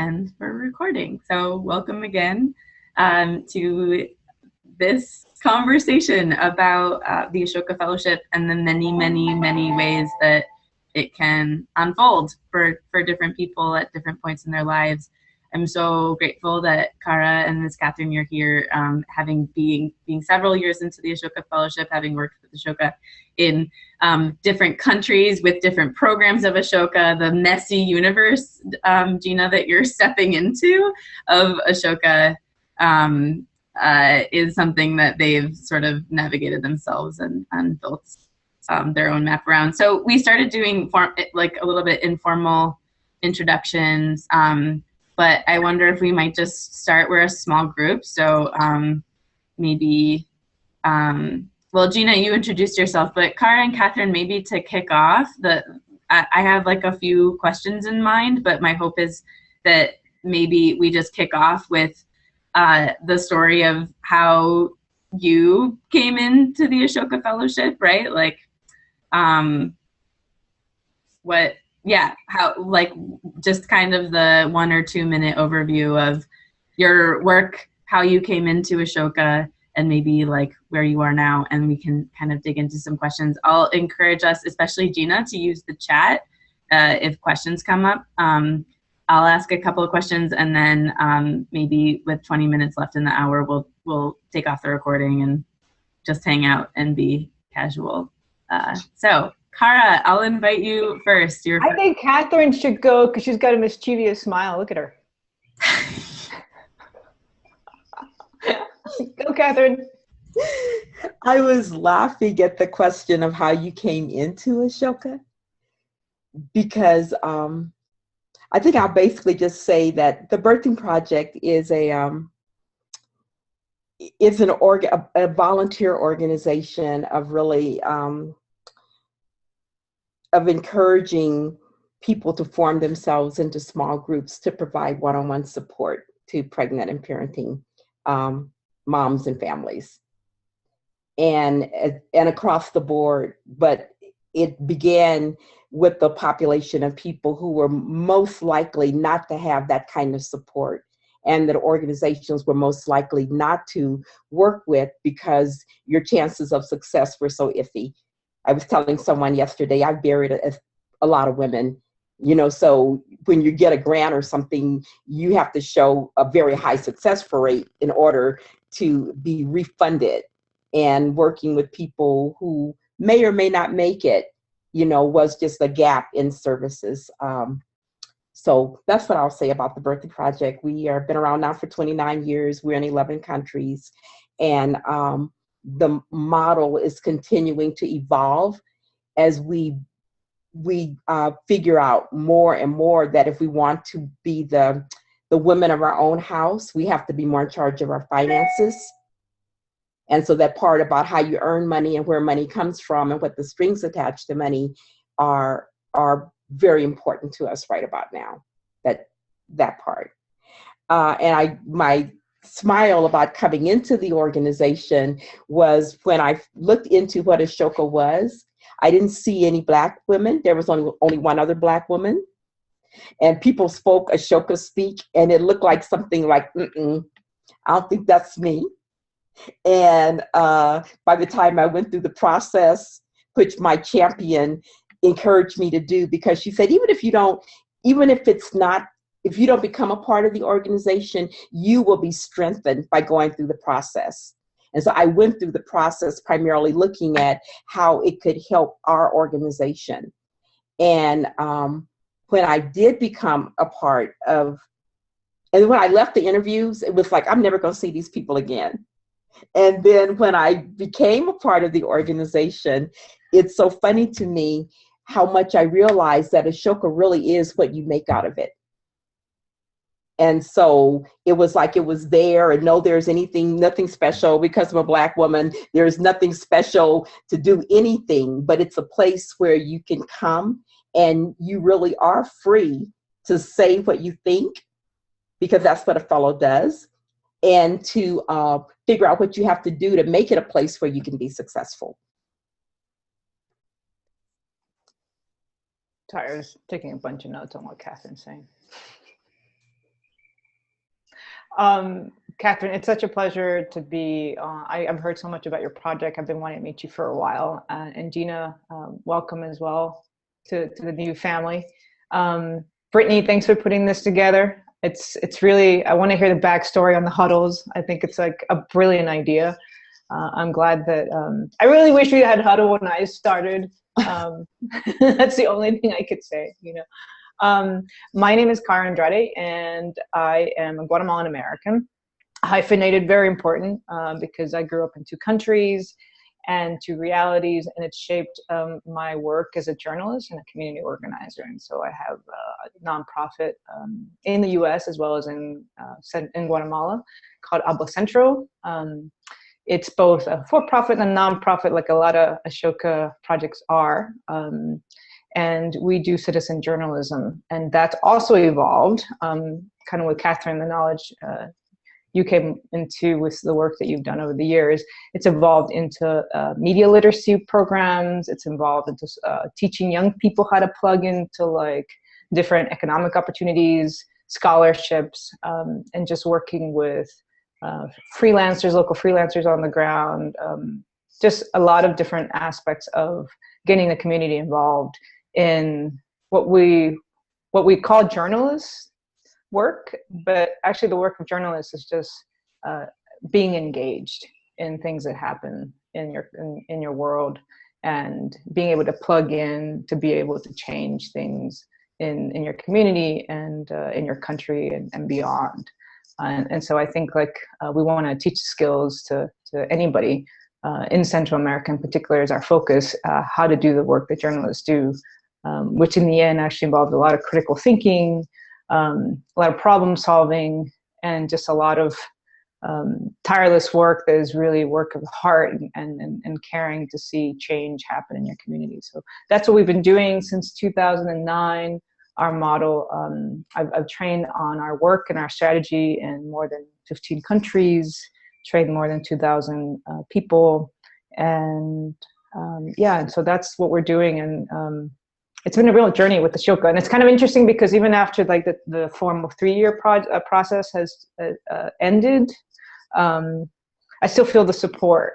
and for recording. So welcome again to this conversation about the Ashoka Fellowship and the many, many, many ways that it can unfold for different people at different points in their lives. I'm so grateful that Kara and Ms. Kathryn, you're here, having being several years into the Ashoka Fellowship, having worked with Ashoka in different countries with different programs of Ashoka, the messy universe, Gina, that you're stepping into of Ashoka is something that they've sort of navigated themselves and built their own map around. So we started doing like a little bit informal introductions, but I wonder if we might just start. We're a small group, so maybe, well, Gina, you introduced yourself, but Kara and Kathryn, maybe to kick off, I have like a few questions in mind, but my hope is that maybe we just kick off with the story of how you came into the Ashoka Fellowship, right? Like, how, like, just kind of the 1 or 2 minute overview of your work, how you came into Ashoka, and maybe like where you are now, and we can kind of dig into some questions. I'll encourage us, especially Gina, to use the chat if questions come up. I'll ask a couple of questions, and then maybe with 20 minutes left in the hour, we'll take off the recording and just hang out and be casual. So Kara, I'll invite you first. I think Kathryn should go because she's got a mischievous smile. Look at her. Go, Kathryn. I was laughing at the question of how you came into Ashoka, because I think I'll basically just say that the Birthing Project is a volunteer organization of really of encouraging people to form themselves into small groups to provide one-on-one support to pregnant and parenting moms and families, and across the board. But it began with the population of people who were most likely not to have that kind of support, and that organizations were most likely not to work with because your chances of success were so iffy. I was telling someone yesterday, I've buried a lot of women, so when you get a grant or something, you have to show a very high success rate in order to be refunded. And working with people who may or may not make it, was just a gap in services. So that's what I'll say about the Birthing Project. We have been around now for 29 years. We're in 11 countries. And the model is continuing to evolve as we figure out more and more that if we want to be the women of our own house, we have to be more in charge of our finances. And so that part about how you earn money and where money comes from and what the strings attached to money are very important to us right about now, that part. And my smile about coming into the organization was when I looked into what Ashoka was. I didn't see any Black women. There was only one other Black woman. And people spoke Ashoka speak, and it looked like something like, I don't think that's me. And by the time I went through the process, which my champion encouraged me to do, because she said, if you don't become a part of the organization, you will be strengthened by going through the process. And so I went through the process primarily looking at how it could help our organization. And when I did become a part of, and when I left the interviews, it was like, I'm never going to see these people again. And then when I became a part of the organization, it's so funny to me how much I realized that Ashoka really is what you make out of it. And so it was like it was there, and there's nothing special because I'm a Black woman. There's nothing special to do anything, but it's a place where you can come and you really are free to say what you think, because that's what a fellow does, and to figure out what you have to do to make it a place where you can be successful. Sorry, I was taking a bunch of notes on what Kathryn's saying. Kathryn, it's such a pleasure to be. I've heard so much about your project. I've been wanting to meet you for a while. And Gina, welcome as well to the new family. Brittany, thanks for putting this together. It's really, I want to hear the backstory on the huddles. I think it's like a brilliant idea. I'm glad that, I really wish we had Huddle when I started. That's the only thing I could say, you know. My name is Kara Andrade, and I am a Guatemalan American. Hyphenated, very important, because I grew up in 2 countries and 2 realities, and it shaped my work as a journalist and a community organizer. And so I have a nonprofit in the US as well as in Guatemala called Habla Centro. It's both a for-profit and a nonprofit, like a lot of Ashoka projects are. And we do citizen journalism. And that's also evolved, kind of with Kathryn, the knowledge you came into with the work that you've done over the years. It's evolved into media literacy programs. It's involved into teaching young people how to plug into like different economic opportunities, scholarships, and just working with freelancers, local freelancers on the ground, just a lot of different aspects of getting the community involved in what we call journalists work, but actually the work of journalists is just being engaged in things that happen in your world, and being able to plug in to be able to change things in your community and in your country and beyond. And so I think like we want to teach skills to anybody in Central America in particular is our focus, how to do the work that journalists do, which in the end actually involves a lot of critical thinking, a lot of problem solving, and just a lot of tireless work that is really work of the heart and caring to see change happen in your community. So that's what we've been doing since 2009. Our model, I've trained on our work and our strategy in more than 15 countries, trained more than 2,000 people. And yeah, and so that's what we're doing. And it's been a real journey with Ashoka. And it's kind of interesting because even after like the formal 3-year process has ended, I still feel the support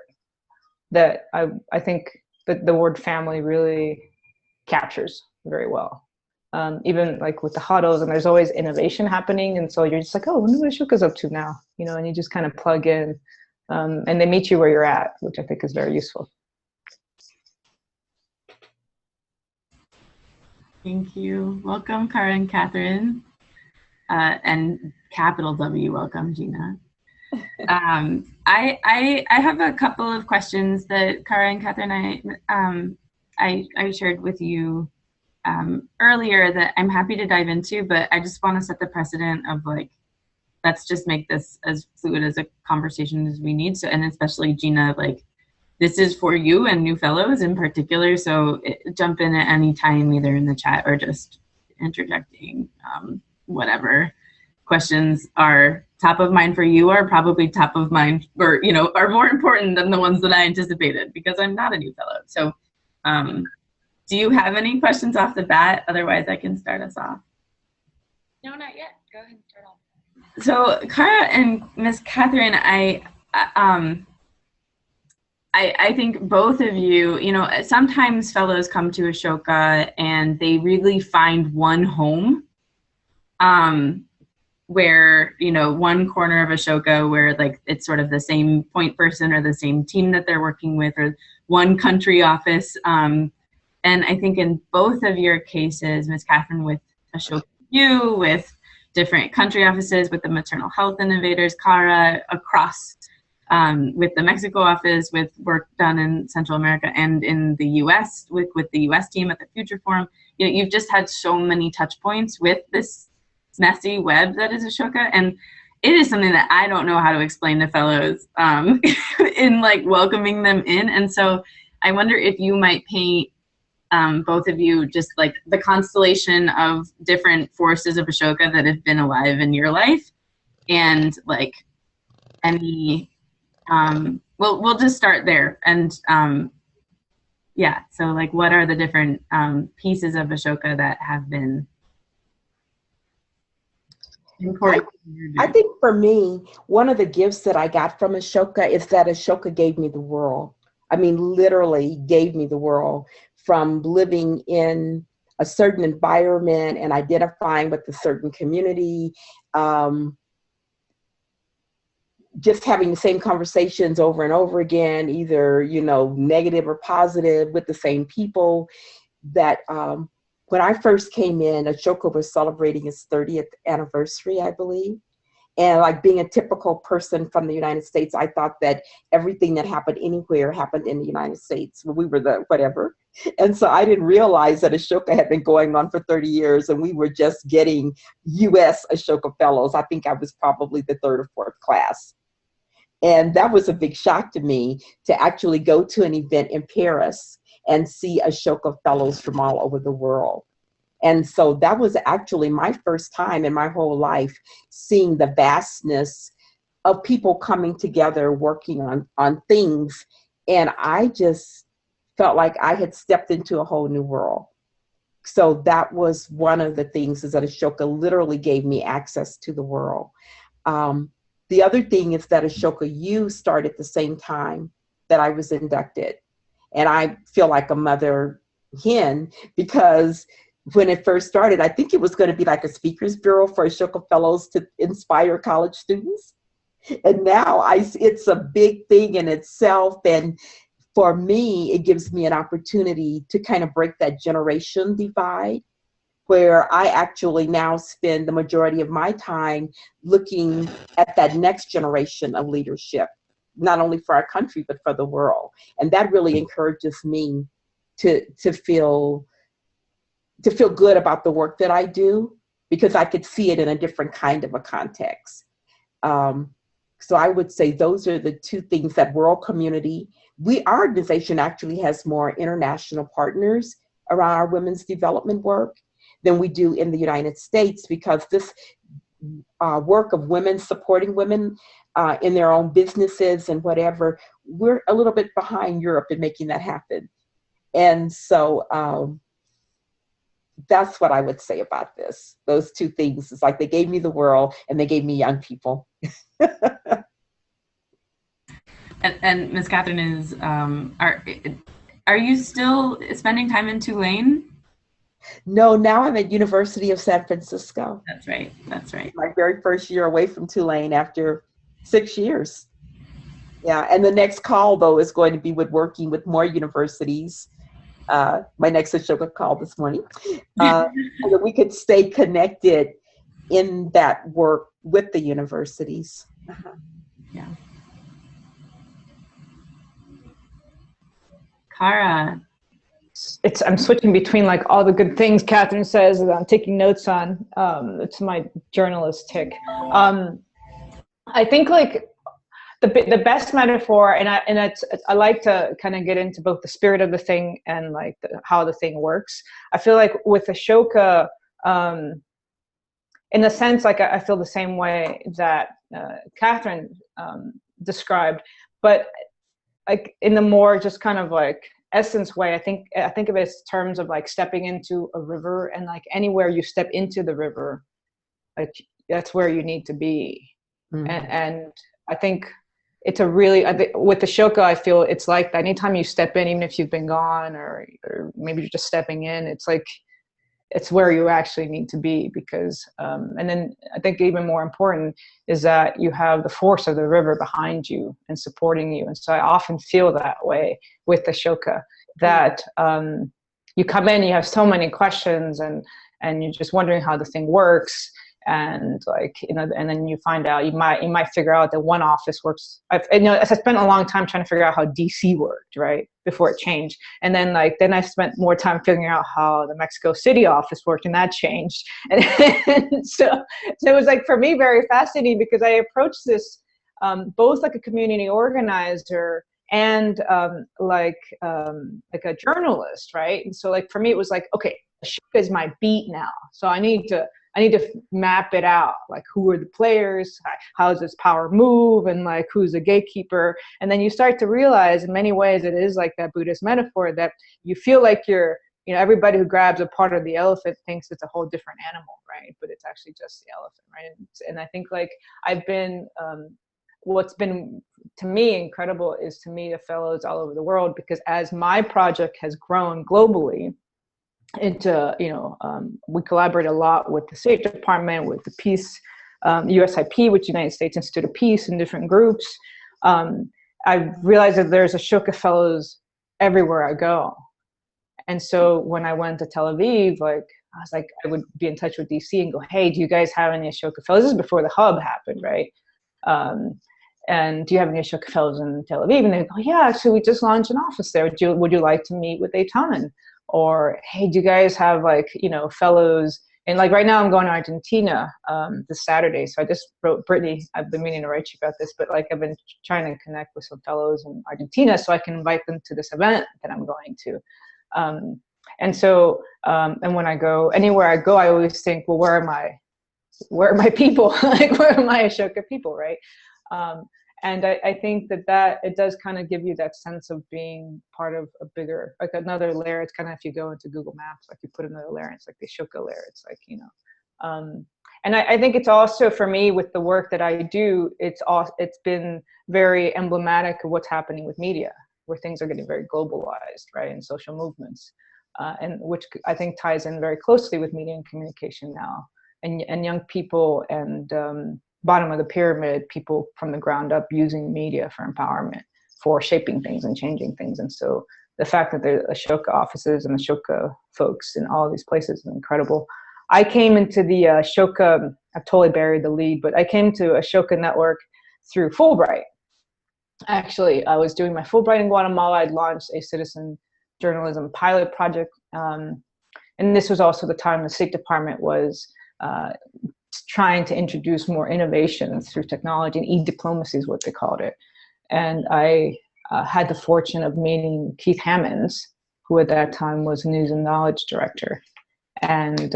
that I think that the word family really captures very well. Even like with the huddles, and there's always innovation happening. And so you're just like, oh, I wonder what Ashoka's up to now, you know, and you just kind of plug in and they meet you where you're at, which I think is very useful. Thank you. Welcome, Kara and Kathryn. And capital W, welcome, Gina. I have a couple of questions that Kara and Kathryn I shared with you earlier that I'm happy to dive into, but I just want to set the precedent of like, let's just make this as fluid as a conversation as we need. So, and especially Gina, like this is for you and new fellows in particular. So jump in at any time, either in the chat or just interjecting, whatever questions are top of mind for you are probably top of mind, or, you know, are more important than the ones that I anticipated because I'm not a new fellow. So, do you have any questions off the bat? Otherwise, I can start us off. No, not yet. Go ahead and start off. So, Kara and Miss Kathryn, I think both of you, you know, sometimes fellows come to Ashoka and they really find one home, where, you know, one corner of Ashoka where like it's sort of the same point person or the same team that they're working with, or one country office. And I think in both of your cases, Ms. Kathryn with Ashoka U, with different country offices, with the maternal health innovators, Kara across with the Mexico office, with work done in Central America and in the US, with the US team at the Future Forum. You know, you've just had so many touch points with this messy web that is Ashoka. And it is something that I don't know how to explain to fellows in like welcoming them in. And so I wonder if you might paint both of you just like the constellation of different forces of Ashoka that have been alive in your life, and like any we'll just start there. And yeah, so like what are the different pieces of Ashoka that have been important. I think for me, one of the gifts that I got from Ashoka is that Ashoka gave me the world. I mean, literally gave me the world, from living in a certain environment and identifying with a certain community, just having the same conversations over and over again, either, you know, negative or positive, with the same people. That when I first came in, Ashoka was celebrating its 30th anniversary, I believe. And like, being a typical person from the United States, I thought that everything that happened anywhere happened in the United States. We were the whatever. And so I didn't realize that Ashoka had been going on for 30 years and we were just getting US Ashoka Fellows. I think I was probably the third or fourth class. And that was a big shock to me, to actually go to an event in Paris and see Ashoka Fellows from all over the world. And so that was actually my first time in my whole life seeing the vastness of people coming together, working on things. And I just felt like I had stepped into a whole new world. So that was one of the things, is that Ashoka literally gave me access to the world. The other thing is that Ashoka U started at the same time that I was inducted. And I feel like a mother hen, because when it first started, I think it was going to be like a speakers bureau for Ashoka Fellows to inspire college students. And now it's a big thing in itself. And for me, it gives me an opportunity to kind of break that generation divide, where I actually now spend the majority of my time looking at that next generation of leadership, not only for our country, but for the world. And that really encourages me to feel good about the work that I do, because I could see it in a different kind of a context. So I would say those are the two things. That world community. Our organization actually has more international partners around our women's development work than we do in the United States, because this work of women supporting women in their own businesses and whatever, we're a little bit behind Europe in making that happen. And so that's what I would say about this. Those two things. It's like they gave me the world and they gave me young people. And Ms. Kathryn, are you still spending time in Tulane? No, now I'm at University of San Francisco. That's right. That's right. My very first year away from Tulane after 6 years. Yeah, and the next call, though, is going to be with working with more universities. My next Ashoka call this morning, so that we could stay connected in that work with the universities. Yeah. Kara. I'm switching between like all the good things Kathryn says that I'm taking notes on. It's my journalist tick. I think like the best metaphor, and I like to kind of get into both the spirit of the thing and like how the thing works. I feel like with Ashoka, in a sense, like I feel the same way that Kathryn described, but like in the more just kind of like essence way, I think of it as terms of like stepping into a river, and like anywhere you step into the river, like that's where you need to be. Mm-hmm. And I think it's with Ashoka, I feel it's like that. Anytime you step in, even if you've been gone or maybe you're just stepping in, it's like it's where you actually need to be, because and then I think even more important is that you have the force of the river behind you and supporting you. And so I often feel that way with Ashoka, that you come in, you have so many questions, and you're just wondering how the thing works, and like, you know, and then you find out you might figure out that one office works. I spent a long time trying to figure out how DC worked, right, before it changed. And then I spent more time figuring out how the Mexico City office worked, and that changed. And so it was like, for me, very fascinating, because I approached this both like a community organizer and like a journalist, right? And so like for me, it was like, okay, Ashoka is my beat now, so I need to map it out, like who are the players, how does this power move, and like who's the gatekeeper. And then you start to realize in many ways it is like that Buddhist metaphor, that you feel like you're everybody who grabs a part of the elephant thinks it's a whole different animal, right? But it's actually just the elephant, right? And I think like what's been to me incredible is to meet fellows all over the world, because as my project has grown globally into, we collaborate a lot with the State Department, with the Peace, USIP, which United States Institute of Peace, and different groups. I realized that there's Ashoka Fellows everywhere I go. And so when I went to Tel Aviv, I was like, I would be in touch with DC and go, hey, do you guys have any Ashoka Fellows? This is before the hub happened, right? And do you have any Ashoka Fellows in Tel Aviv? And they go, yeah, actually, we just launched an office there. Would you like to meet with Eitan? Or, hey, do you guys have fellows? And like right now I'm going to Argentina this Saturday. So I just wrote Brittany, I've been meaning to write you about this, but like I've been trying to connect with some fellows in Argentina so I can invite them to this event that I'm going to. And when I go, anywhere I go, I always think, well, where are my people? Like, where are my Ashoka people, right? And I think that it does kind of give you that sense of being part of a bigger, like another layer. It's kind of, if you go into Google Maps, like you put another layer, it's like the Ashoka layer. It's like, and I think it's also, for me, with the work that I do, it's been very emblematic of what's happening with media, where things are getting very globalized, right, and social movements, and which I think ties in very closely with media and communication now, and young people and bottom of the pyramid, people from the ground up using media for empowerment, for shaping things and changing things. And so the fact that there's Ashoka offices and Ashoka folks in all these places is incredible. I came into the Ashoka, I've totally buried the lead, but I came to Ashoka Network through Fulbright. Actually, I was doing my Fulbright in Guatemala. I'd launched a citizen journalism pilot project. And this was also the time the State Department was trying to introduce more innovations through technology, and e-diplomacy is what they called it. And I had the fortune of meeting Keith Hammonds, who at that time was News and Knowledge Director. And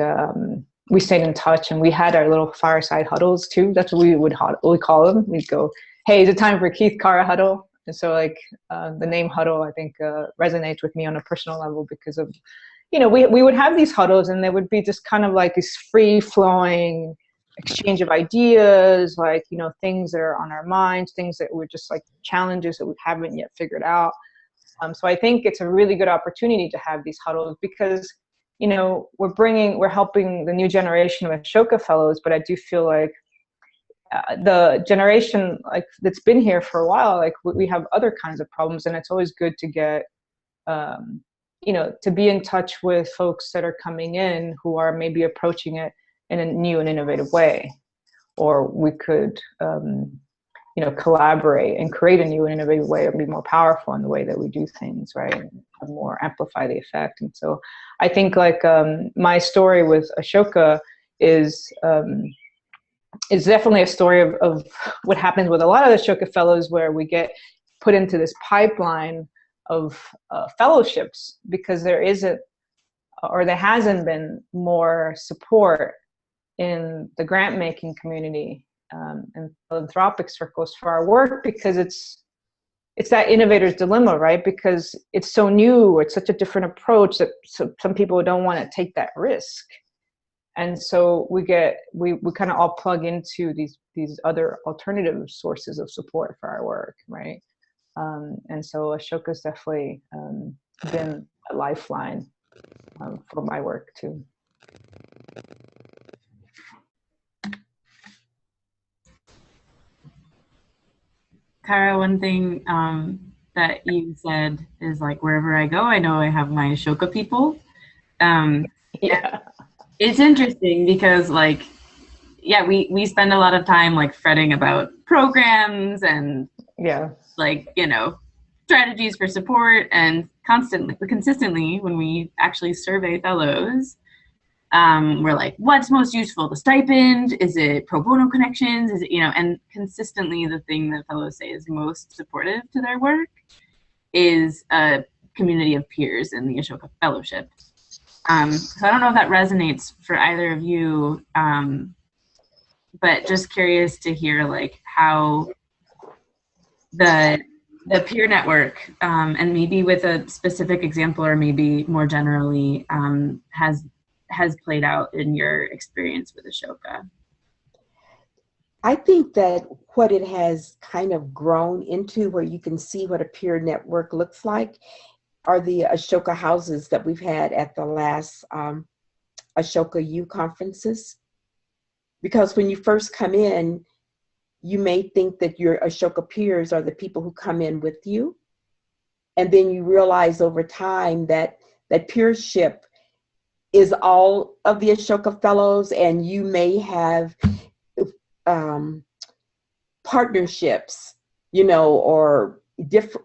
we stayed in touch, and we had our little fireside huddles too. That's what we call them. We'd go, hey, is it time for Keith Kara Huddle? And so the name Huddle, I think, resonates with me on a personal level, because of, we would have these huddles, and they would be just kind of like this free-flowing exchange of ideas, things that are on our minds, things that were just like challenges that we haven't yet figured out. So I think it's a really good opportunity to have these huddles, because we're helping the new generation of Ashoka Fellows, but I do feel like the generation that's been here for a while, we have other kinds of problems, and it's always good to get to be in touch with folks that are coming in who are maybe approaching it in a new and innovative way, or we could collaborate and create a new and innovative way, or be more powerful in the way that we do things, right, and more amplify the effect. And so I think my story with Ashoka is definitely a story of what happens with a lot of the Ashoka Fellows, where we get put into this pipeline of fellowships, because there hasn't been more support in the grant making community and philanthropic circles for our work, because it's that innovator's dilemma, right? Because it's so new, it's such a different approach that some people don't want to take that risk. And so we kind of all plug into these other alternative sources of support for our work, right? And so Ashoka's definitely been a lifeline for my work too. Kara, one thing that you said is wherever I go, I know I have my Ashoka people. Yeah. It's interesting because we spend a lot of time fretting about programs and strategies for support, and consistently when we actually survey fellows, we're like, what's most useful? The stipend? Is it pro bono connections? Is it, and consistently the thing that fellows say is most supportive to their work is a community of peers in the Ashoka Fellowship. So I don't know if that resonates for either of you, but just curious to hear how the the peer network, and maybe with a specific example or maybe more generally, has played out in your experience with Ashoka? I think that what it has kind of grown into, where you can see what a peer network looks like, are the Ashoka Houses that we've had at the last Ashoka U conferences. Because when you first come in, you may think that your Ashoka peers are the people who come in with you. And then you realize over time that Piers Ship is all of the Ashoka Fellows, and you may have partnerships,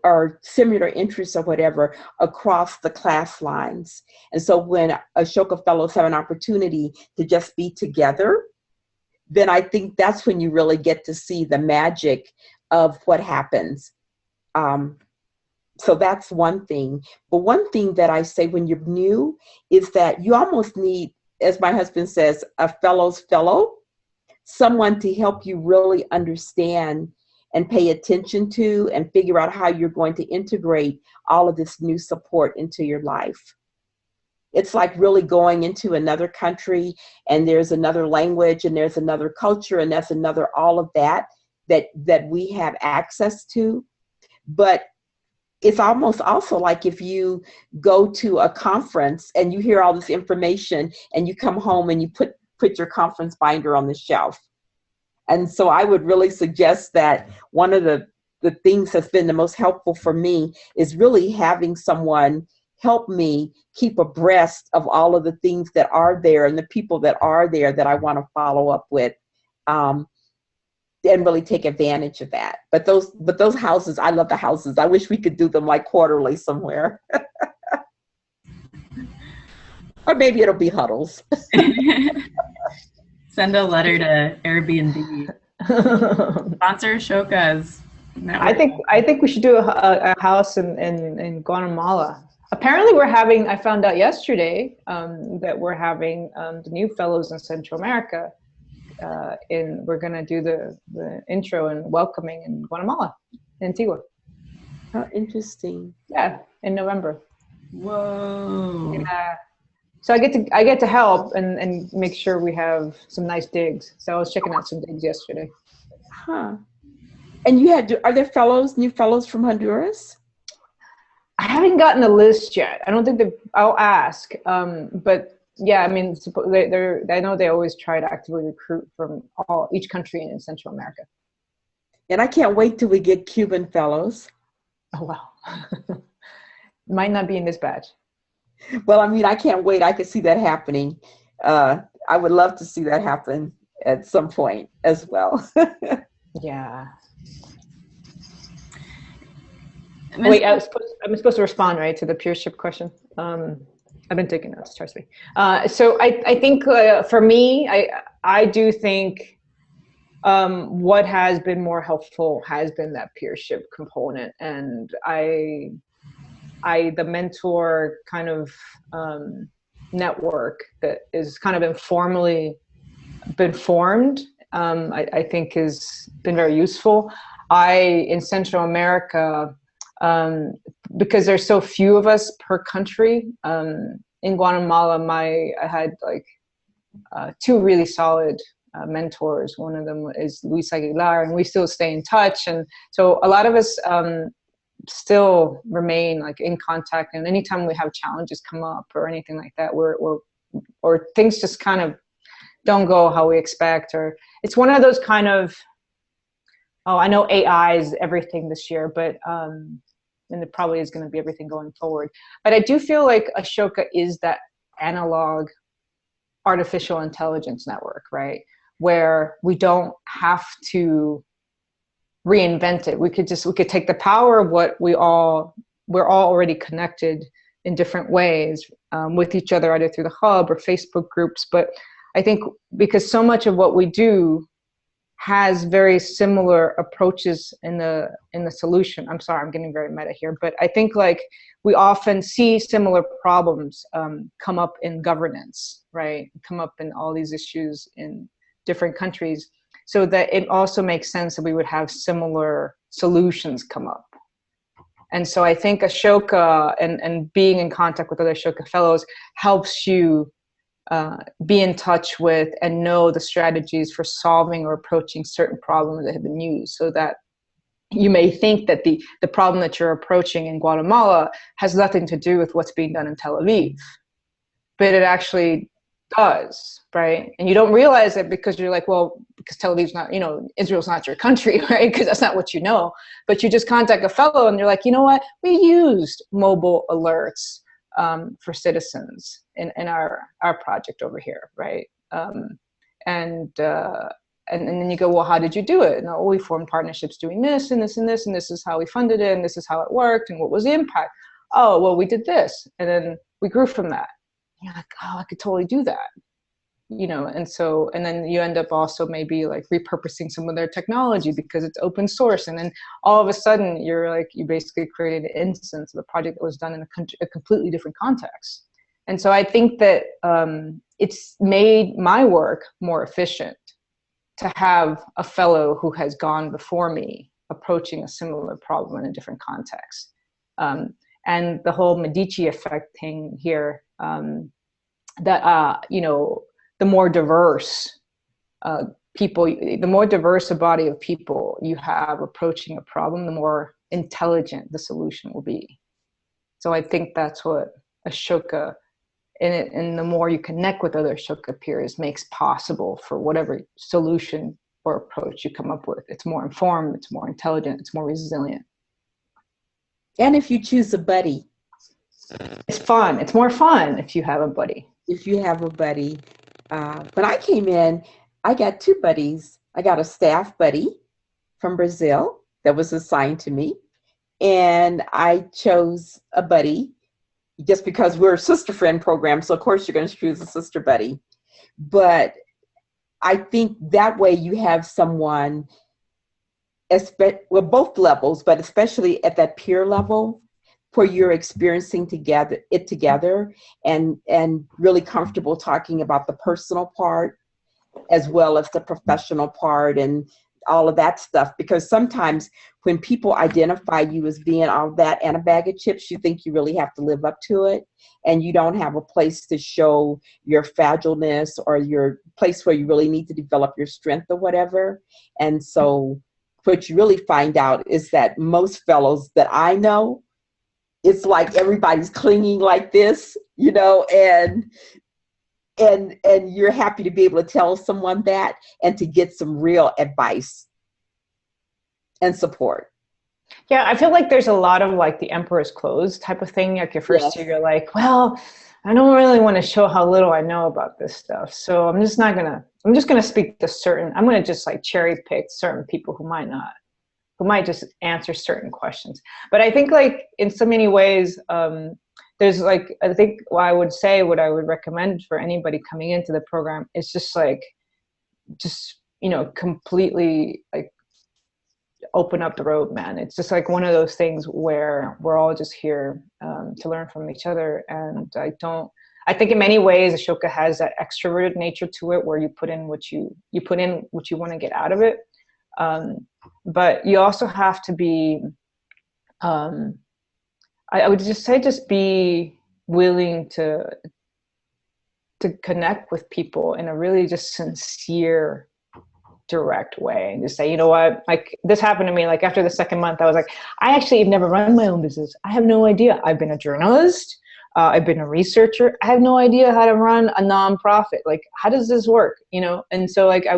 or similar interests or whatever across the class lines. And so when Ashoka Fellows have an opportunity to just be together, then I think that's when you really get to see the magic of what happens. So that's one thing. But one thing that I say when you're new is that you almost need, as my husband says, a fellow's fellow, someone to help you really understand and pay attention to and figure out how you're going to integrate all of this new support into your life. It's like really going into another country, and there's another language, and there's another culture, and that's another all of that we have access to. But it's almost also like if you go to a conference and you hear all this information and you come home and you put your conference binder on the shelf. And so I would really suggest that one of the things that's been the most helpful for me is really having someone help me keep abreast of all of the things that are there and the people that are there that I want to follow up with, and really take advantage of that. But those houses, I love the houses. I wish we could do them like quarterly somewhere. Or maybe it'll be huddles. Send a letter to Airbnb. Sponsor Ashoka's. I think we should do a house in Guatemala. Apparently I found out yesterday that we're having the new fellows in Central America. We're going to do the intro and welcoming in Guatemala, Antigua. How interesting. Yeah, in November. Whoa. Yeah. So I get to help and make sure we have some nice digs. So I was checking out some digs yesterday. Huh. And are there new fellows from Honduras? I haven't gotten a list yet. I don't think I'll ask. But yeah, I mean, I know they always try to actively recruit from each country in Central America. And I can't wait till we get Cuban fellows. Oh, wow. Might not be in this batch. Well, I mean, I can't wait. I could see that happening. I would love to see that happen at some point as well. Yeah. Wait, I'm supposed to respond, right, to the Piers Ship question? I've been taking notes, trust me. So I think for me, I do think what has been more helpful has been that Piers Ship component. And the mentor kind of network that is kind of informally been formed, I think has been very useful. In Central America, because there's so few of us per country, in Guatemala, I had like two really solid mentors. One of them is Luis Aguilar, and we still stay in touch. And so a lot of us still remain like in contact, and anytime we have challenges come up or anything like that, or things just kind of don't go how we expect, or it's one of those kind of, I know AI is everything this year, but and it probably is going to be everything going forward. But I do feel like Ashoka is that analog artificial intelligence network, right? Where we don't have to reinvent it. We could take the power of what we're all already connected in different ways with each other, either through the hub or Facebook groups. But I think because so much of what we do has very similar approaches in the solution. I'm sorry, I'm getting very meta here, but I think like we often see similar problems come up in governance, right? Come up in all these issues in different countries, so that it also makes sense that we would have similar solutions come up. And so I think Ashoka and being in contact with other Ashoka fellows helps you be in touch with and know the strategies for solving or approaching certain problems that have been used, so that you may think that the problem that you're approaching in Guatemala has nothing to do with what's being done in Tel Aviv, but it actually does, right? And you don't realize it because you're like, well, because Tel Aviv's not, Israel's not your country, right? Because that's not what you know. But you just contact a fellow and you're like, you know what? We used mobile alerts for citizens in our project over here, right? And then you go, well, how did you do it? And we formed partnerships doing this and this and this, and this is how we funded it, and this is how it worked, and what was the impact? Oh, well, we did this, and then we grew from that. And you're like, oh, I could totally do that, and then you end up also maybe like repurposing some of their technology because it's open source, and then all of a sudden you basically created an instance of a project that was done in a completely different context. And so I think that it's made my work more efficient to have a fellow who has gone before me approaching a similar problem in a different context. And the whole Medici effect thing here, the more diverse people, the more diverse a body of people you have approaching a problem, the more intelligent the solution will be. So I think that's what Ashoka, and the more you connect with other Ashoka peers, makes possible for whatever solution or approach you come up with. It's more informed, it's more intelligent, it's more resilient. And if you choose a buddy. It's fun. It's more fun if you have a buddy. If you have a buddy. When I came in, I got two buddies. I got a staff buddy from Brazil that was assigned to me. And I chose a buddy just because we're a sister friend program. So of course you're going to choose a sister buddy. But I think that way you have someone, well, both levels, but especially at that peer level, where you're experiencing together and really comfortable talking about the personal part as well as the professional part and all of that stuff. Because sometimes when people identify you as being all that and a bag of chips, you think you really have to live up to it, and you don't have a place to show your fragileness or your place where you really need to develop your strength or whatever. And so what you really find out is that most fellows that I know, it's like everybody's clinging like this, and you're happy to be able to tell someone that and to get some real advice and support. Yeah, I feel like there's a lot of like the emperor's clothes type of thing. Like your first year, you're like, well, I don't really want to show how little I know about this stuff. So I'm just going to speak to I'm going to just like cherry pick certain people who might just answer certain questions. But I think like in so many ways, there's like, I think what I would recommend for anybody coming into the program is just completely like open up the road, man. It's just like one of those things where we're all just here to learn from each other. And I think in many ways, Ashoka has that extroverted nature to it, where you put in what you want to get out of it. But you also have to be, I would just say, just be willing to connect with people in a really just sincere, direct way, and just say, you know what, like this happened to me. Like after the second month, I was like, I actually have never run my own business. I have no idea. I've been a journalist. I've been a researcher. I have no idea how to run a nonprofit. Like, how does this work? And so like, it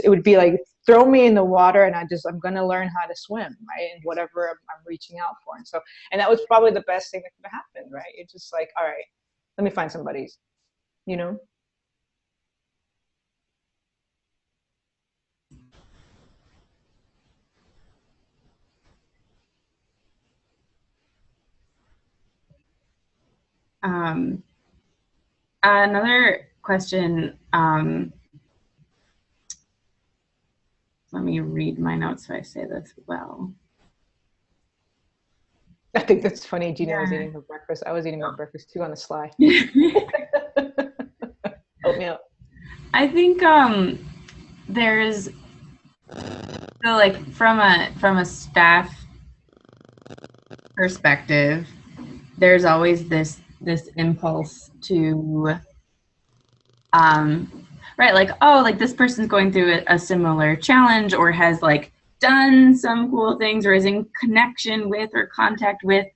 would be like, throw me in the water and I'm going to learn how to swim, right? And whatever I'm reaching out for. And that was probably the best thing that could have happened, right? It's just like, all right, let me find somebody, Another question, let me read my notes so I say this well. I think that's funny. Gina was eating her breakfast. I was eating my breakfast too on the sly. Help me out. I think there's, so like from a staff perspective, there's always this impulse to right, like, oh, like this person's going through a similar challenge or has like done some cool things or is in connection with or contact with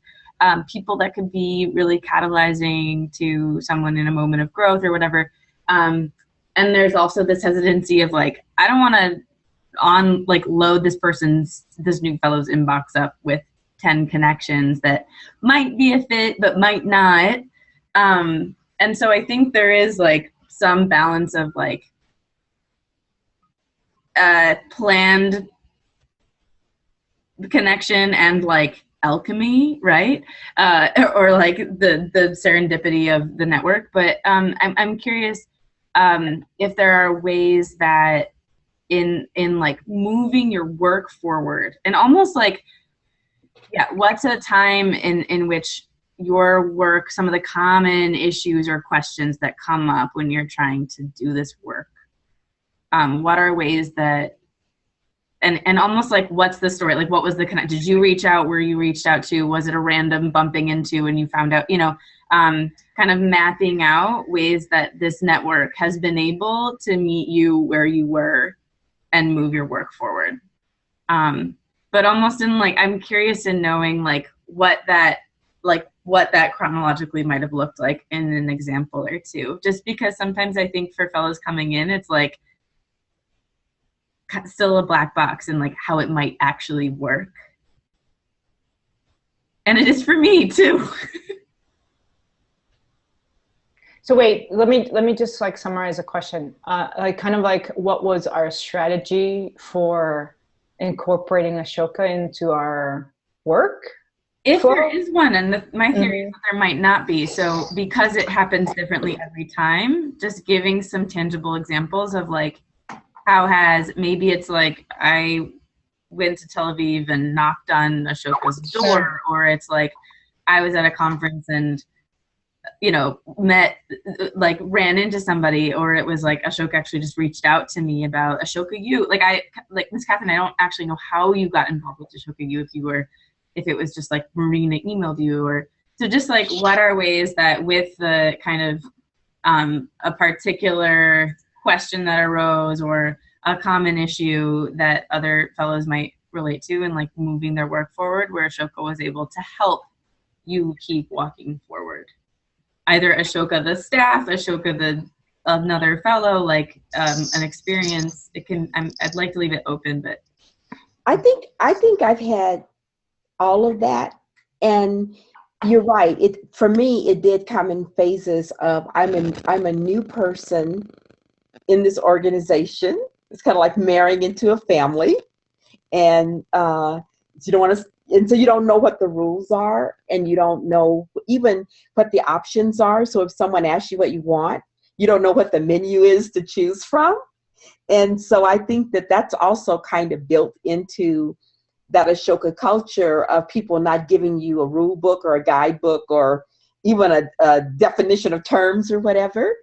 people that could be really catalyzing to someone in a moment of growth or whatever. And there's also this hesitancy of like, I don't want to load this new fellow's inbox up with 10 connections that might be a fit but might not. And so I think there is like some balance of like planned connection and like alchemy, right? Or like the serendipity of the network. But I'm curious if there are ways that in like moving your work forward and almost like, yeah, what's a time in which your work, some of the common issues or questions that come up when you're trying to do this work? What are ways that, and almost like, what's the story? Like, what was the connect? Did you reach out? Were you reached out to? Was it a random bumping into and you found out, kind of mapping out ways that this network has been able to meet you where you were and move your work forward. But almost in like, I'm curious in knowing like what that chronologically might have looked like in an example or two, just because sometimes I think for fellows coming in, it's like still a black box in like how it might actually work. And it is for me too. So wait, let me just like summarize a question. Like kind of like what was our strategy for incorporating Ashoka into our work? If there is one, and my theory is that there might not be. So because it happens differently every time, just giving some tangible examples of like, how has, maybe it's like I went to Tel Aviv and knocked on Ashoka's door, or it's like I was at a conference and, met, like ran into somebody, or it was like Ashoka actually just reached out to me about Ashoka U. Like Miss Kathryn, I don't actually know how you got involved with Ashoka U, if it was just like Marina emailed you, or so just like what are ways that with the kind of a particular question that arose or a common issue that other fellows might relate to and like moving their work forward, where Ashoka was able to help you keep walking forward. Either Ashoka the staff, Ashoka another fellow, like an experience. It can. I'd like to leave it open, but I think I've had all of that, and you're right. For me, it did come in phases of I'm a new person in this organization. It's kind of like marrying into a family, and you don't want to. And so you don't know what the rules are, and you don't know even what the options are. So if someone asks you what you want, you don't know what the menu is to choose from. And so I think that that's also kind of built into that Ashoka culture of people not giving you a rule book or a guidebook or even a definition of terms or whatever,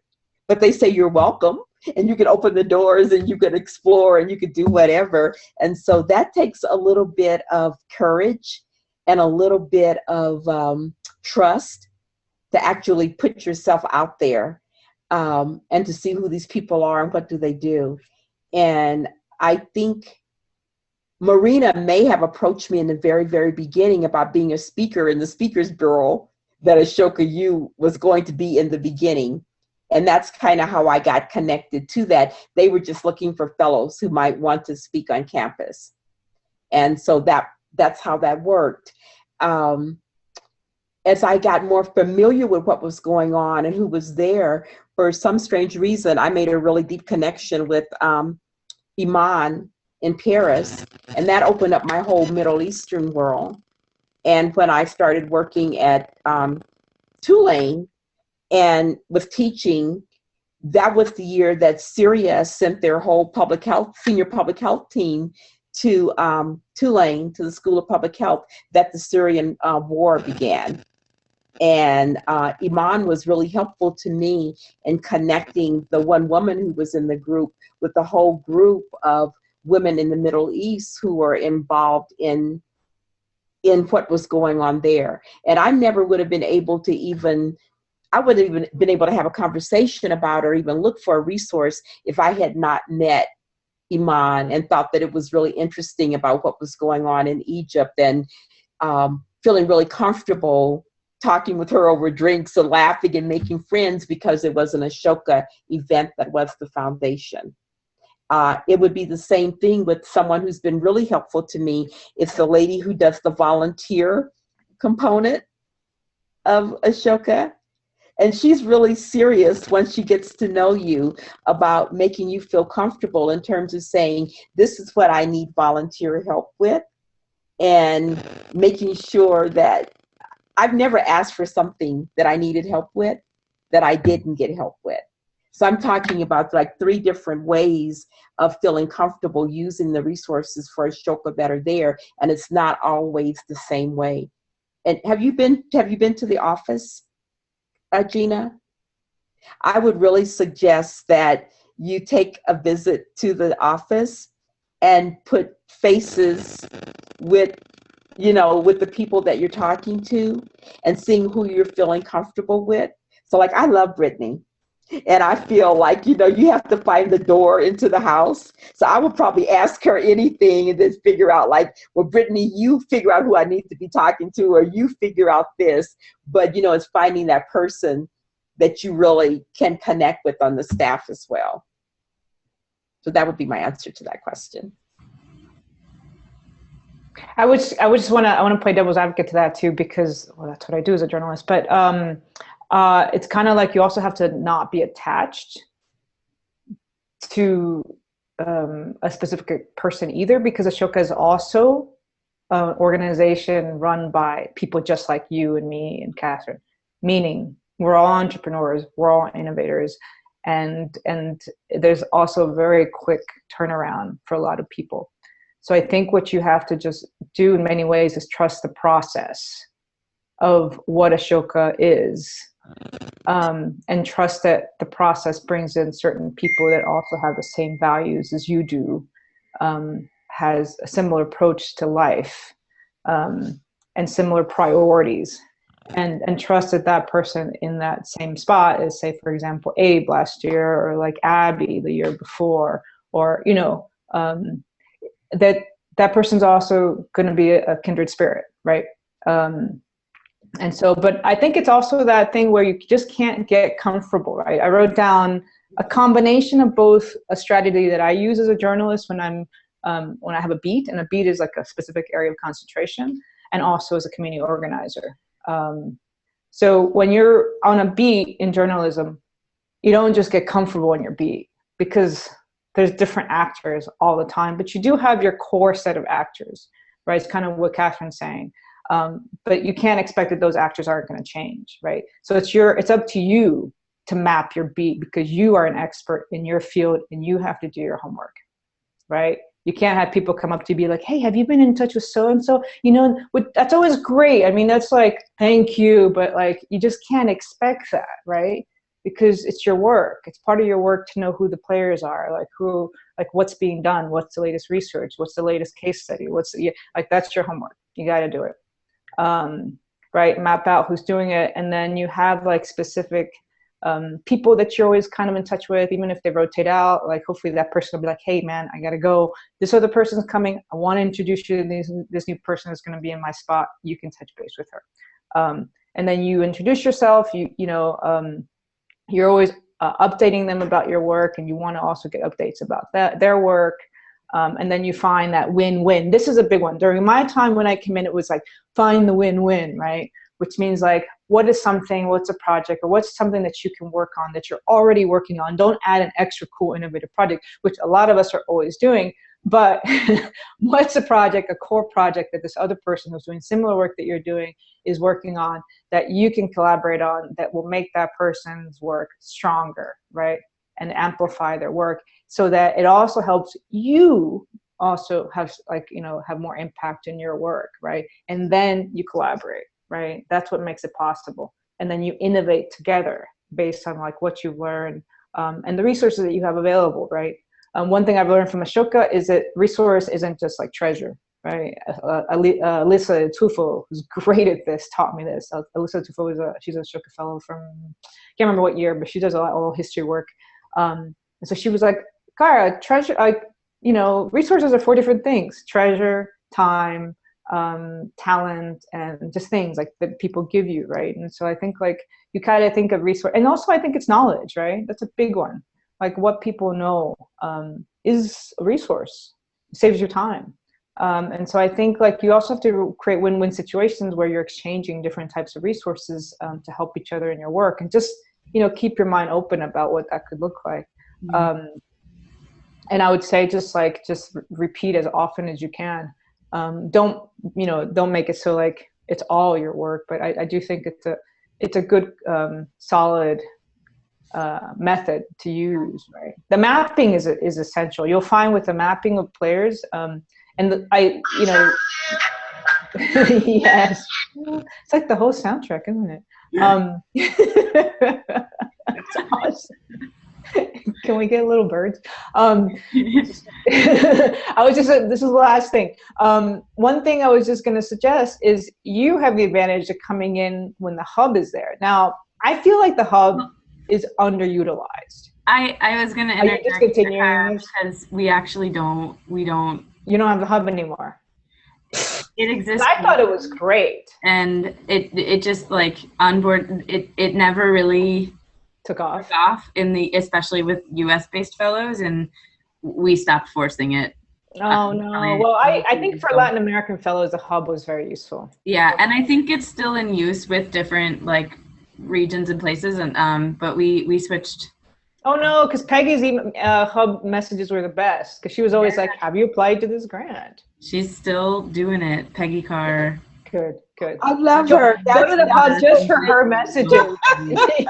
but they say you're welcome. And you can open the doors and you can explore and you can do whatever. And so that takes a little bit of courage and a little bit of trust to actually put yourself out there and to see who these people are and what do they do. And I think Marina may have approached me in the very, very beginning about being a speaker in the Speakers Bureau that Ashoka U was going to be in the beginning. And that's kind of how I got connected to that. They were just looking for fellows who might want to speak on campus. And so that's how that worked. As I got more familiar with what was going on and who was there, for some strange reason, I made a really deep connection with Iman in Paris. And that opened up my whole Middle Eastern world. And when I started working at Tulane, and with teaching, that was the year that Syria sent their whole senior public health team to Tulane, to the School of Public Health, that the Syrian war began. And Iman was really helpful to me in connecting the one woman who was in the group with the whole group of women in the Middle East who were involved in in what was going on there. And I never would have been able to even, I would have even been able to have a conversation about or even look for a resource if I had not met Iman and thought that it was really interesting about what was going on in Egypt, and feeling really comfortable talking with her over drinks and laughing and making friends because it was an Ashoka event that was the foundation. It would be the same thing with someone who's been really helpful to me. It's the lady who does the volunteer component of Ashoka. And she's really serious once she gets to know you about making you feel comfortable in terms of saying, this is what I need volunteer help with, and making sure that I've never asked for something that I needed help with that I didn't get help with. So I'm talking about like 3 different ways of feeling comfortable using the resources for Ashoka that are there, and it's not always the same way. And have you been to the office, Gina? I would really suggest that you take a visit to the office and put faces with, you know, with the people that you're talking to and seeing who you're feeling comfortable with. So like, I love Brittany. And I feel like, you know, you have to find the door into the house. So I would probably ask her anything and then figure out like, well, Brittany, you figure out who I need to be talking to, or you figure out this. But, you know, it's finding that person that you really can connect with on the staff as well. So that would be my answer to that question. I would just want to play devil's advocate to that too, because, well, that's what I do as a journalist. But it's kind of like you also have to not be attached to a specific person either, because Ashoka is also an organization run by people just like you and me and Kathryn, meaning we're all entrepreneurs, we're all innovators, and there's also a very quick turnaround for a lot of people. So I think what you have to just do in many ways is trust the process of what Ashoka is, and trust that the process brings in certain people that also have the same values as you do, has a similar approach to life, and similar priorities, and trust that that person in that same spot is, say, for example, Abe last year, or like Abby the year before, or, you know, that person's also going to be a kindred spirit, right? And so, but I think it's also that thing where you just can't get comfortable, right? I wrote down a combination of both a strategy that I use as a journalist when when I have a beat, and a beat is like a specific area of concentration, and also as a community organizer. So when you're on a beat in journalism, you don't just get comfortable in your beat, because there's different actors all the time, but you do have your core set of actors, right? It's kind of what Kathryn's saying. But you can't expect that those actors aren't going to change, right? So it's up to you to map your beat, because you are an expert in your field and you have to do your homework, right? You can't have people come up to you and be like, hey, have you been in touch with so-and-so? You know, that's always great. I mean, that's like, thank you, but like, you just can't expect that, right? Because it's your work. It's part of your work to know who the players are, like what's being done, what's the latest research, what's the latest case study, like that's your homework. You got to do it. Right? Map out who's doing it, and then you have like specific people that you're always kind of in touch with, even if they rotate out. Like hopefully that person will be like, hey man, I gotta go. This other person's coming. I want to introduce you to this new person that's going to be in my spot. You can touch base with her, and then you introduce yourself. You're always updating them about your work, and you want to also get updates about their work. And then you find that win-win. This is a big one. During my time when I came in, it was like, find the win-win, right? Which means like, what's a project, or what's something that you can work on that you're already working on? Don't add an extra cool, innovative project, which a lot of us are always doing. But what's a project, a core project that this other person who's doing similar work that you're doing is working on, that you can collaborate on, that will make that person's work stronger, right? And amplify their work, so that it also helps you also have have more impact in your work, right? And then you collaborate, right? That's what makes it possible. And then you innovate together based on like what you've learned, and the resources that you have available, right? One thing I've learned from Ashoka is that resource isn't just like treasure, right? Alyssa Tufo, who's great at this, taught me this. Alyssa Tufo she's a Ashoka Fellow from, can't remember what year, but she does a lot of oral history work. And so she was like, Kara, treasure, resources are 4 different things: treasure, time, talent, and just things like that people give you, right? And so I think like you kind of think of resource, and also I think it's knowledge, right? That's a big one. Like what people know is a resource. It saves your time. And so I think like you also have to create win-win situations where you're exchanging different types of resources to help each other in your work, and just keep your mind open about what that could look like. And I would say just repeat as often as you can. Don't make it so like it's all your work, but I do think it's a good solid method to use, right? The mapping is essential. You'll find with the mapping of players, yes, it's like the whole soundtrack, isn't it? That's awesome. Can we get little birds? This is the last thing. One thing I was just going to suggest is you have the advantage of coming in when the hub is there. Now, I feel like the hub is underutilized. I was going to interject because we actually don't. You don't have the hub anymore. It exists. I thought it was great. And it just like onboard, it never really took off especially with US based fellows, and we stopped forcing it. Oh no. Well, I think for Latin American fellows the hub was very useful. Yeah, and I think it's still in use with different like regions and places, and but we switched. Oh no, because Peggy's hub messages were the best, because she was always like, have you applied to this grant? She's still doing it. Peggy Carr. Good. I love her. Go to the hub just for her messages.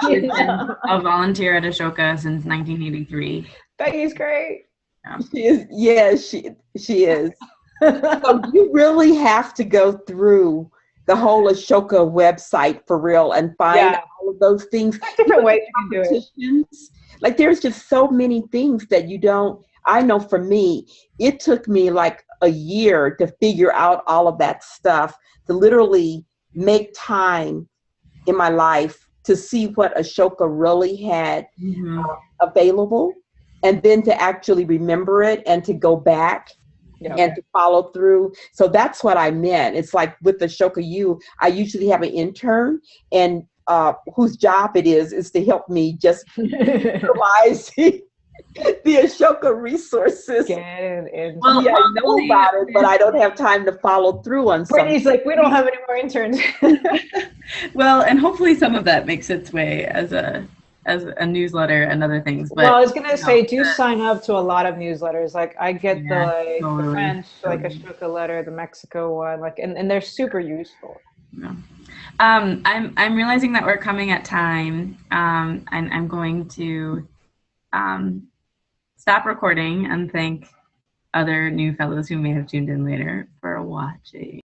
She's been a volunteer at Ashoka since 1983. Peggy's great. Yeah. She is. Yes, she is. So you really have to go through the whole Ashoka website for real and find all of those things. Different ways you can do it. Like there's just so many things that you don't. I know for me, it took me like a year to figure out all of that stuff, to literally make time in my life to see what Ashoka really had available, and then to actually remember it and to go back and to follow through. So that's what I meant. It's like with Ashoka U, I usually have an intern and whose job it is to help me just utilize the Ashoka resources. Well, I know about it, but I don't have time to follow through on something. Brittany's like, we don't have any more interns. Well, and hopefully some of that makes its way as a newsletter and other things. But, well, I was gonna say, do sign up to a lot of newsletters. Like I get the French, like Ashoka letter, the Mexico one, like, and they're super useful. Yeah. I'm realizing that we're coming at time, and I'm going to stop recording and thank other new fellows who may have tuned in later for watching.